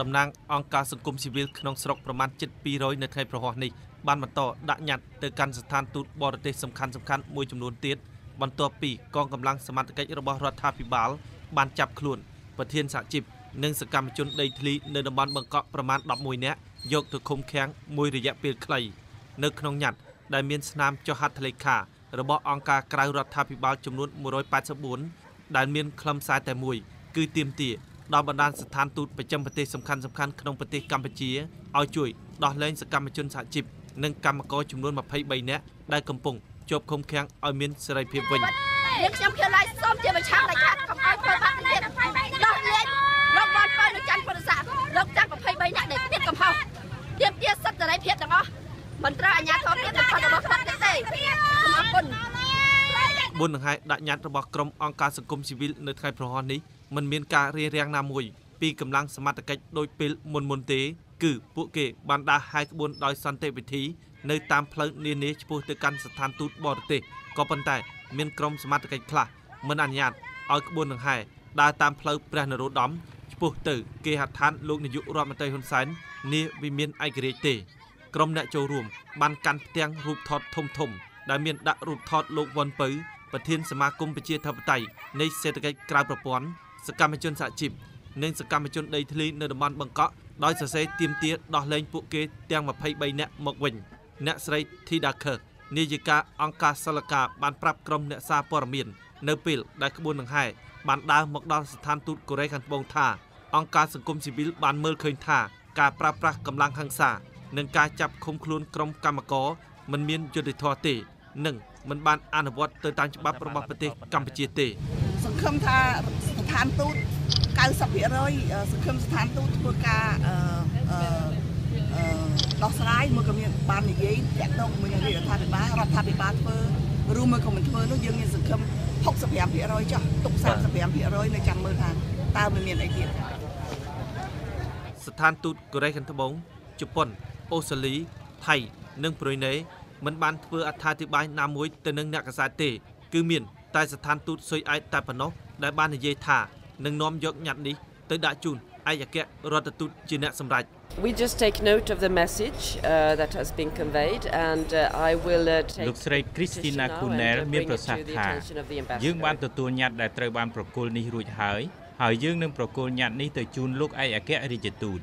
តំណាងអង្គការសង្គមស៊ីវិលក្នុងស្រុកប្រមាណ700នៅថ្ងៃប្រហោះនេះបានបន្តដាក់ញត្តិទៅកាន់ស្ថានទូតបរទេសសំខាន់ៗមួយចំនួនទៀតបន្ទាប់ពីកងកម្លាំងសមត្ថកិច្ចរបស់រដ្ឋាភិបាលបានចាប់ខ្លួនប្រធានសហជីពនិងសកម្មជនដីធ្លីនៅតំបន់បង្កក់ប្រមាណ11នាក់យកទៅឃុំឃាំងមួយរយៈពេលខ្លីនៅក្នុងញត្តិដែលមានស្នាមចុះហត្ថលេខារបស់អង្គការក្រៅរដ្ឋាភិបាលចំនួន184ដែលមានខ្លឹមសារតែមួយគឺទាមទារដល់បណ្ដាស្ថានទូតប្រចាំប្រទេសសំខាន់ៗក្នុងប្រទេសកម្ពុជាឲ្យជួយដោះលែងសកម្មជនសហជីពនិងកម្មករចំនួន23នាក់ដែលកំពុងជាប់ឃុំឃាំងឲ្យមានសេរីភាពវិញខ្ញុំខៀវឡៃសូមជាប្រឆាំងដាច់ខាតកុំឲ្យធ្វើបាបទៀតដោះលែងលោកបនបើនៅច័ន្ទពុទ្ធសាសលោកចាក់23នាក់ដែលទៀតកំហុសទៀមទាសិទ្ធិសេរីភាពទាំងអស់មិនត្រូវអាជ្ញាធរទៀតទៅផុតរបស់គាត់ទេសូមអរគុណបុណ្យដង្ហែដាក់ញត្តិរបស់ក្រុមអង្គការសង្គមស៊ីវិលនៅថ្ងៃប្រហោះនេះមិនមានការរារាំងណាមួយពីកម្លាំងសមត្ថកិច្ចដោយពេលមុនទេគឺពួកគេបានដាស់ហាយក្បួនដោយសន្តិវិធីនៅតាមផ្លូវនានាឆ្ពោះទៅកាន់ស្ថានទូតបរទេសក៏ប៉ុន្តែមានក្រុមសមត្ថកិច្ចខ្លះមិនអនុញ្ញាតឲ្យក្បួនដង្ហែដើរតាមផ្លូវព្រះនរោត្តមឆ្ពោះទៅគេហដ្ឋានលោកនាយករដ្ឋមន្ត្រីហ៊ុនសែននាវិមានឯករាជ្យទេក្រុមអ្នកចូលរួមបានកាន់ផ្ទាំងរូបថតធំដែលមានដាក់រូបថតលោកវ៉ុនពៅប្រធានសមាគមប្រជាធិបតេយ្យនៃសេដ្ឋកិច្ចក្រៅប្រព័ន្ធសកម្មជនសហជីពនិងសកម្មជនដីធ្លីនៅតំបន់បង្កក់ដោយសរសេរទាមទារដោះលែងពួកគេទាំង23នាក់មកវិញអ្នកស្រីធីដាខឺនាយិកាអង្គការសិលកាបានប្រាប់ក្រុមអ្នកសារព័ត៌មាននៅពេលដែលក្បួនដង្ហែបានដើរមកដល់ស្ថានទូតកូរ៉េខាងត្បូងថាអង្គការសង្គមស៊ីវិលបានមើលឃើញថាការប្រើប្រាស់កម្លាំងហិង្សានិងការចាប់ឃុំខ្លួនក្រុមកម្មករមិនមានយុត្តិធម៌ទេនិងមិនបានអនុវត្តទៅតាមច្បាប់របស់ប្រទេសកម្ពុជាទេសង្ឃឹមថាស្ថានទូត90% សង្ឃឹមស្ថានទូតធ្វើការដោះស្រាយមួយក៏មានបាននិយាយតាក់ទងជាមួយនឹងរដ្ឋាភិបាលធ្វើរួមមួយក៏មិនធ្វើនោះយើងមានសង្ឃឹម65%ចុះទុក35%នៅចាំមើលថាតើវាមានអីទៀតស្ថានទូតកូរ៉េខាងត្បូងជប៉ុនអូស្ត្រាលីថៃនិងប្រ៊ុយណេមិនបានធ្វើអត្ថាធិប្បាយណាមួយទៅនឹងអ្នកកាសែតទេគឺមានតែស្ថានទូតស៊ុយអែតតែប៉ុណ្ណោះដែលបាននិយាយថានឹងនាំយកញត្តិនេះទៅដាក់ជូនឯកអគ្គរដ្ឋទូតជាអ្នកសម្រេច We just take note of the message that has been conveyed and I will take លោកស្រី Christina Kunel មានប្រសាសន៍ថាយើងបានទទួលញត្តិដែលត្រូវបានប្រគល់នេះរួចហើយយើងនឹងប្រគល់ញត្តិនេះទៅជូនលោកឯកអគ្គរដ្ឋទូត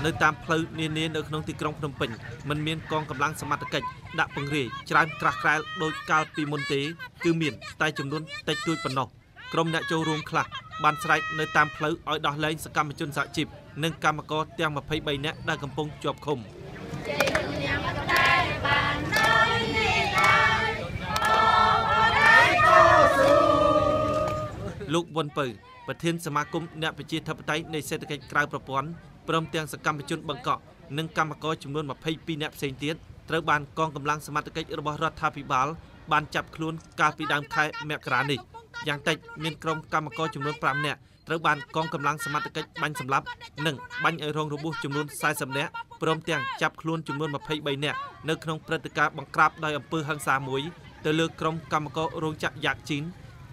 នៅតាមផ្លូវនានានៅក្នុងទីក្រុងភ្នំពេញមិនមានកងកម្លាំងសមត្ថកិច្ចដាក់ពង្រាយច្រើនក្រាស់ក្រែលដោយកាលពីមុនទេគឺមានតែចំនួនតិចតួចប៉ុណ្ណោះក្រុមអ្នកចូលរួមខ្លះបានស្រែកនៅតាមផ្លូវឲ្យដោះលែងសកម្មជនសហជីពនិងកម្មករទាំង23នាក់ដែលកំពុងជាប់ឃុំលោកវ៉ុនពៅប្រធានសមាគមអ្នកប្រជាធិបតេយ្យនៃសេដ្ឋកិច្ចក្រៅប្រព័ន្ធព្រមទាំងសកម្មជនបង្កក់និងកម្មករចំនួន22នាក់ផ្សេងទៀតត្រូវបានកងកម្លាំងសមត្ថកិច្ចរបស់រដ្ឋាភិបាលបានចាប់ខ្លួនកាលពីដើមខែមករានេះយ៉ាងតិចមានក្រុមកម្មករចំនួន5នាក់ត្រូវបានកងកម្លាំងសមត្ថកិច្ចបាញ់សម្លាប់និងបាញ់ឲ្យរងរបួសចំនួន40នាក់ព្រមទាំងចាប់ខ្លួនចំនួន23នាក់នៅក្នុងព្រឹត្តិការណ៍បង្ក្រាបដោយអំពើហិង្សាមួយទៅលើក្រុមកម្មកររោងចក្រយ៉ាកជីន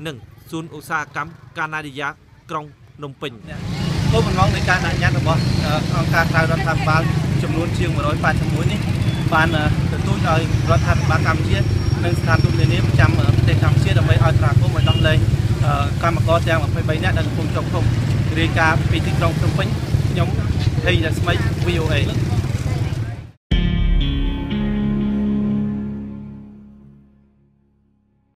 និងសួនឧស្សាហកម្មកាណាឌីយ៉ាក្រុងភ្នំពេញគោលបំណងនៃការដាក់ញត្តិរបស់អង្គការក្រៅរដ្ឋាភិបាលចំនួនជាង181នេះបានទទូចឲ្យរដ្ឋាភិបាលកម្ពុជានិងស្ថានទូតនានាប្រចាំប្រទេសកម្ពុជាដើម្បីឲ្យស្វាគមន៍ឲ្យដោះលែងកម្មករទាំង23នាក់ដែលកំពុងជាប់ឃុំរាយការណ៍ពីទីក្រុងភ្នំពេញខ្ញុំហេងរស្មី VOA